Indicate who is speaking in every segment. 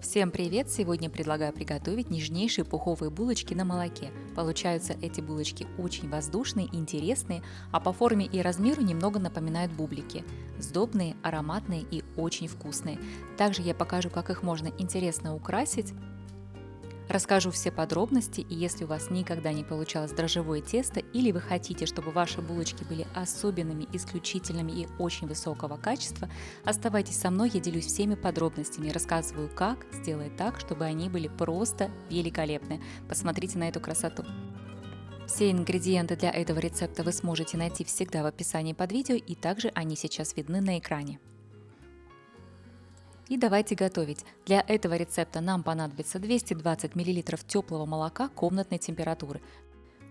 Speaker 1: Всем привет! Сегодня предлагаю приготовить нежнейшие пуховые булочки на молоке. Получаются эти булочки очень воздушные, интересные, а по форме и размеру немного напоминают бублики. Сдобные, ароматные и очень вкусные. Также я покажу, как их можно интересно украсить. Расскажу все подробности, и если у вас никогда не получалось дрожжевое тесто или вы хотите, чтобы ваши булочки были особенными, исключительными и очень высокого качества, оставайтесь со мной, я делюсь всеми подробностями, рассказываю, как сделать так, чтобы они были просто великолепны. Посмотрите на эту красоту. Все ингредиенты для этого рецепта вы сможете найти всегда в описании под видео, и также они сейчас видны на экране. И давайте готовить. Для этого рецепта нам понадобится 220 мл теплого молока комнатной температуры.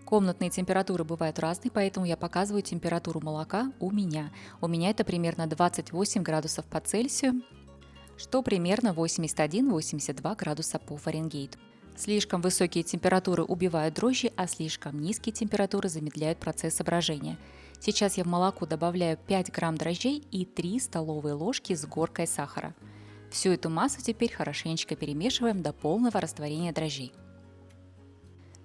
Speaker 1: Комнатные температуры бывают разные, поэтому я показываю температуру молока у меня. У меня это примерно 28 градусов по Цельсию, что примерно 81-82 градуса по Фаренгейту. Слишком высокие температуры убивают дрожжи, а слишком низкие температуры замедляют процесс брожения. Сейчас я в молоко добавляю 5 грамм дрожжей и 3 столовые ложки с горкой сахара. Всю эту массу теперь хорошенечко перемешиваем до полного растворения дрожжей.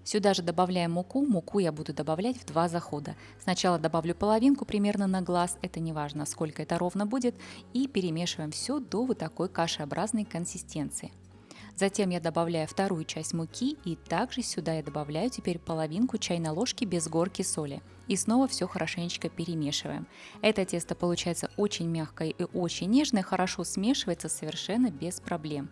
Speaker 1: Сюда же добавляем муку. Муку я буду добавлять в 2 захода. Сначала добавлю половинку примерно на глаз, это не важно, сколько это ровно будет, и перемешиваем все до вот такой кашеобразной консистенции. Затем я добавляю вторую часть муки, и также сюда я добавляю теперь половинку чайной ложки без горки соли. И снова все хорошенечко перемешиваем. Это тесто получается очень мягкое и очень нежное, хорошо смешивается совершенно без проблем.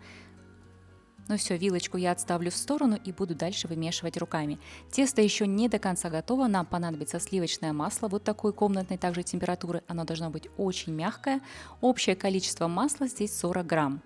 Speaker 1: Ну все, вилочку я отставлю в сторону и буду дальше вымешивать руками. Тесто еще не до конца готово, нам понадобится сливочное масло вот такой комнатной также температуры. Оно должно быть очень мягкое. Общее количество масла здесь 40 грамм.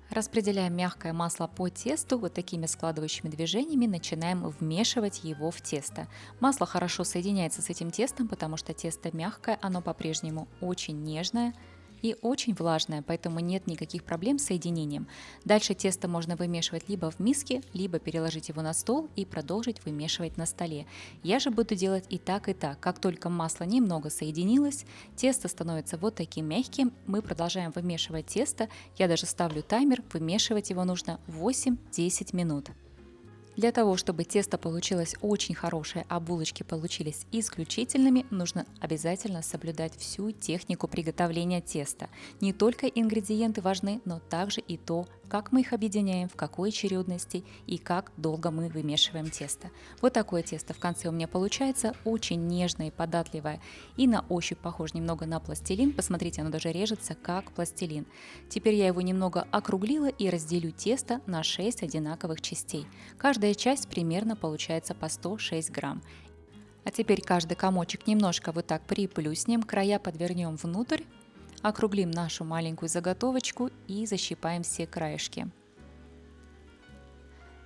Speaker 1: Распределяем мягкое масло по тесту, вот такими складывающими движениями начинаем вмешивать его в тесто. Масло хорошо соединяется с этим тестом, потому что тесто мягкое, оно по-прежнему очень нежное и очень влажное, поэтому нет никаких проблем с соединением. Дальше тесто можно вымешивать либо в миске, либо переложить его на стол и продолжить вымешивать на столе. Я же буду делать и так, и так. Как только масло немного соединилось, тесто становится вот таким мягким, мы продолжаем вымешивать тесто. Я даже ставлю таймер, вымешивать его нужно 8-10 минут. Для того, чтобы тесто получилось очень хорошее, а булочки получились исключительными, нужно обязательно соблюдать всю технику приготовления теста. Не только ингредиенты важны, но также и то, как мы их объединяем, в какой очередности и как долго мы вымешиваем тесто. Вот такое тесто в конце у меня получается, очень нежное и податливое, и на ощупь похож немного на пластилин. Посмотрите, оно даже режется как пластилин. Теперь я его немного округлила и разделю тесто на 6 одинаковых частей. Каждая часть примерно получается по 106 грамм. А теперь каждый комочек немножко вот так приплюснем, края подвернем внутрь, округлим нашу маленькую заготовочку и защипаем все краешки.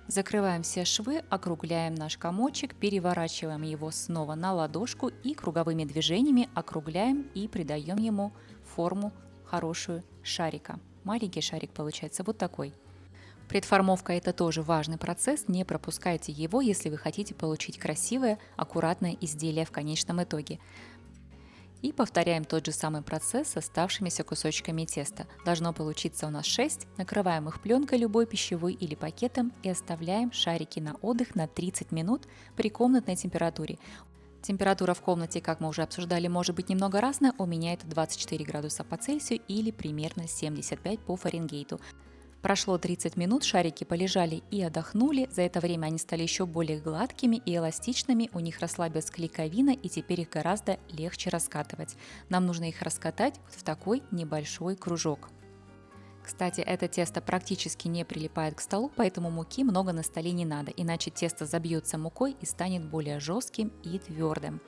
Speaker 1: Закрываем все швы, округляем наш комочек, переворачиваем его снова на ладошку и круговыми движениями округляем и придаем ему форму хорошую шарика. Маленький шарик получается вот такой. Предформовка – это тоже важный процесс, не пропускайте его, если вы хотите получить красивое, аккуратное изделие в конечном итоге. И повторяем тот же самый процесс с оставшимися кусочками теста. Должно получиться у нас 6, накрываем их пленкой любой пищевой или пакетом и оставляем шарики на отдых на 30 минут при комнатной температуре. Температура в комнате, как мы уже обсуждали, может быть немного разная, у меня это 24 градуса по Цельсию или примерно 75 по Фаренгейту. Прошло 30 минут, шарики полежали и отдохнули. За это время они стали еще более гладкими и эластичными, у них расслабилась клейковина, и теперь их гораздо легче раскатывать. Нам нужно их раскатать вот в такой небольшой кружок. Кстати, это тесто практически не прилипает к столу, поэтому муки много на столе не надо, иначе тесто забьется мукой и станет более жестким и твердым.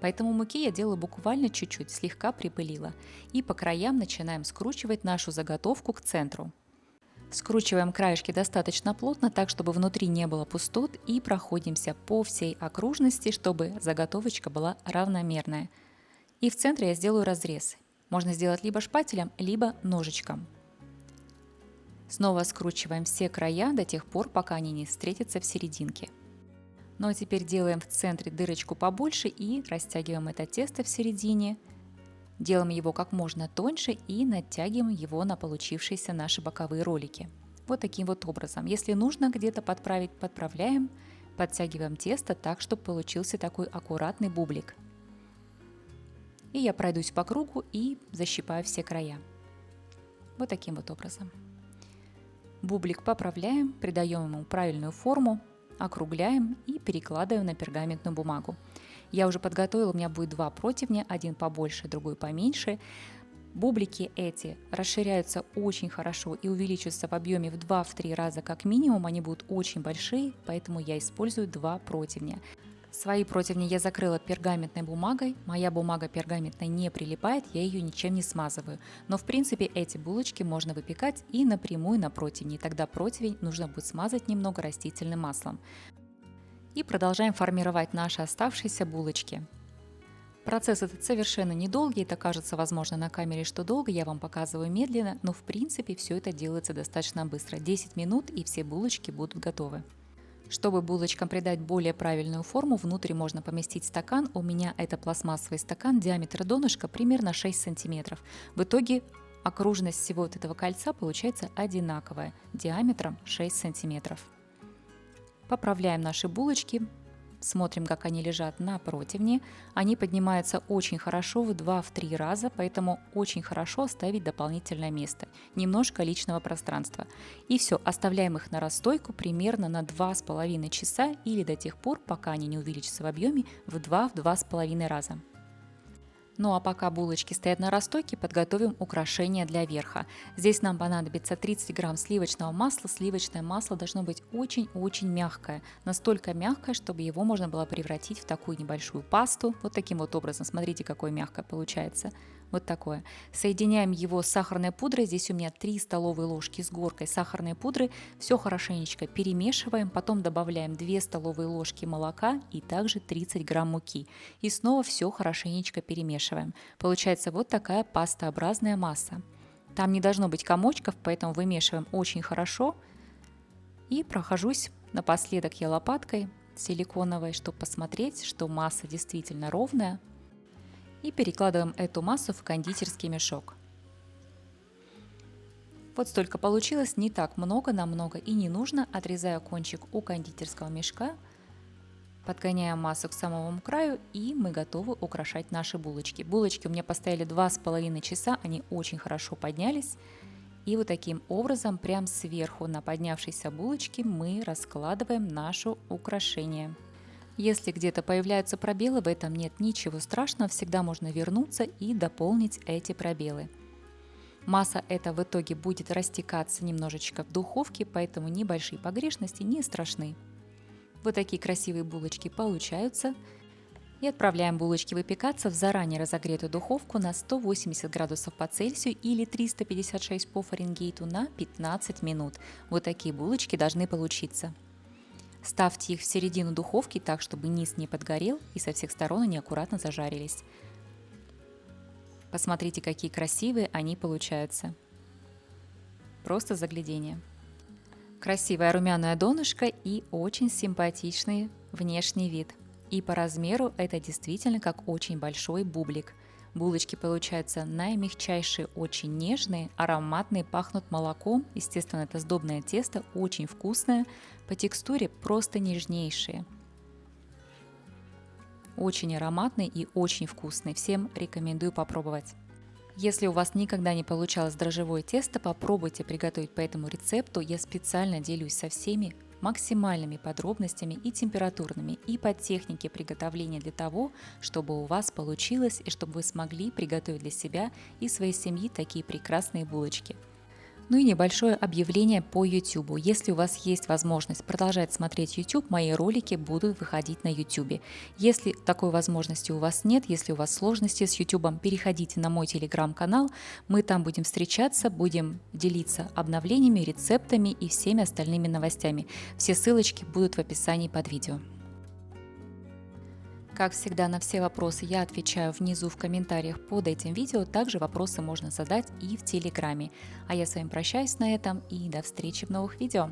Speaker 1: Поэтому муки я делаю буквально чуть-чуть, слегка припылила. И по краям начинаем скручивать нашу заготовку к центру. Скручиваем краешки достаточно плотно, так чтобы внутри не было пустот, и проходимся по всей окружности, чтобы заготовочка была равномерная. И в центре я сделаю разрез. Можно сделать либо шпателем, либо ножичком. Снова скручиваем все края до тех пор, пока они не встретятся в серединке. Ну а теперь делаем в центре дырочку побольше и растягиваем это тесто в середине. Делаем его как можно тоньше и натягиваем его на получившиеся наши боковые ролики. Вот таким вот образом. Если нужно где-то подправить, подправляем, подтягиваем тесто так, чтобы получился такой аккуратный бублик. И я пройдусь по кругу и защипаю все края. Вот таким вот образом. Бублик поправляем, придаем ему правильную форму, округляем и перекладываем на пергаментную бумагу. Я уже подготовила, у меня будет два противня, один побольше, другой поменьше. Бублики эти расширяются очень хорошо и увеличиваются в объеме в 2-3 раза как минимум, они будут очень большие, поэтому я использую два противня. Свои противни я закрыла пергаментной бумагой, моя бумага пергаментная не прилипает, я ее ничем не смазываю. Но в принципе эти булочки можно выпекать и напрямую на противне, тогда противень нужно будет смазать немного растительным маслом. И продолжаем формировать наши оставшиеся булочки. Процесс этот совершенно недолгий, это кажется возможно на камере, что долго, я вам показываю медленно, но в принципе все это делается достаточно быстро. 10 минут и все булочки будут готовы. Чтобы булочкам придать более правильную форму, внутрь можно поместить стакан. У меня это пластмассовый стакан, диаметр донышка примерно 6 см. В итоге окружность всего вот этого кольца получается одинаковая, диаметром 6 см. Поправляем наши булочки, смотрим, как они лежат на противне. Они поднимаются очень хорошо в 2-3 раза, поэтому очень хорошо оставить дополнительное место, немножко личного пространства. И все, оставляем их на расстойку примерно на 2,5 часа или до тех пор, пока они не увеличатся в объеме в 2-2,5 раза. Ну а пока булочки стоят на расстойке, подготовим украшения для верха. Здесь нам понадобится 30 грамм сливочного масла. Сливочное масло должно быть очень-очень мягкое. Настолько мягкое, чтобы его можно было превратить в такую небольшую пасту. Вот таким вот образом. Смотрите, какое мягкое получается. Вот такое. Соединяем его с сахарной пудрой. Здесь у меня 3 столовые ложки с горкой сахарной пудры. Все хорошенечко перемешиваем. Потом добавляем 2 столовые ложки молока и также 30 грамм муки. И снова все хорошенечко перемешиваем. Получается вот такая пастообразная масса. Там не должно быть комочков, поэтому вымешиваем очень хорошо. И прохожусь напоследок я лопаткой силиконовой, чтобы посмотреть, что масса действительно ровная. И перекладываем эту массу в кондитерский мешок. Вот столько получилось, не так много, намного и не нужно. Отрезаю кончик у кондитерского мешка, подгоняем массу к самому краю, и мы готовы украшать наши булочки. Булочки у меня постояли 2,5 часа, они очень хорошо поднялись. И вот таким образом, прям сверху на поднявшиеся булочки мы раскладываем наше украшение. Если где-то появляются пробелы, в этом нет ничего страшного, всегда можно вернуться и дополнить эти пробелы. Масса эта в итоге будет растекаться немножечко в духовке, поэтому небольшие погрешности не страшны. Вот такие красивые булочки получаются. И отправляем булочки выпекаться в заранее разогретую духовку на 180 градусов по Цельсию или 356 по Фаренгейту на 15 минут. Вот такие булочки должны получиться. Ставьте их в середину духовки так, чтобы низ не подгорел и со всех сторон они аккуратно зажарились. Посмотрите, какие красивые они получаются. Просто загляденье. Красивое румяное донышко и очень симпатичный внешний вид. И по размеру это действительно как очень большой бублик. Булочки получаются наимягчайшие, очень нежные, ароматные, пахнут молоком. Естественно, это сдобное тесто, очень вкусное. По текстуре просто нежнейшие. Очень ароматные и очень вкусные. Всем рекомендую попробовать. Если у вас никогда не получалось дрожжевое тесто, попробуйте приготовить по этому рецепту. Я специально делюсь со всеми максимальными подробностями и температурными, и по технике приготовления для того, чтобы у вас получилось и чтобы вы смогли приготовить для себя и своей семьи такие прекрасные булочки. Ну и небольшое объявление по YouTube. Если у вас есть возможность продолжать смотреть YouTube, мои ролики будут выходить на YouTube. Если такой возможности у вас нет, если у вас сложности с YouTube, переходите на мой телеграм-канал. Мы там будем встречаться, будем делиться обновлениями, рецептами и всеми остальными новостями. Все ссылочки будут в описании под видео. Как всегда, на все вопросы я отвечаю внизу в комментариях под этим видео. Также вопросы можно задать и в Телеграме. А я с вами прощаюсь на этом и до встречи в новых видео.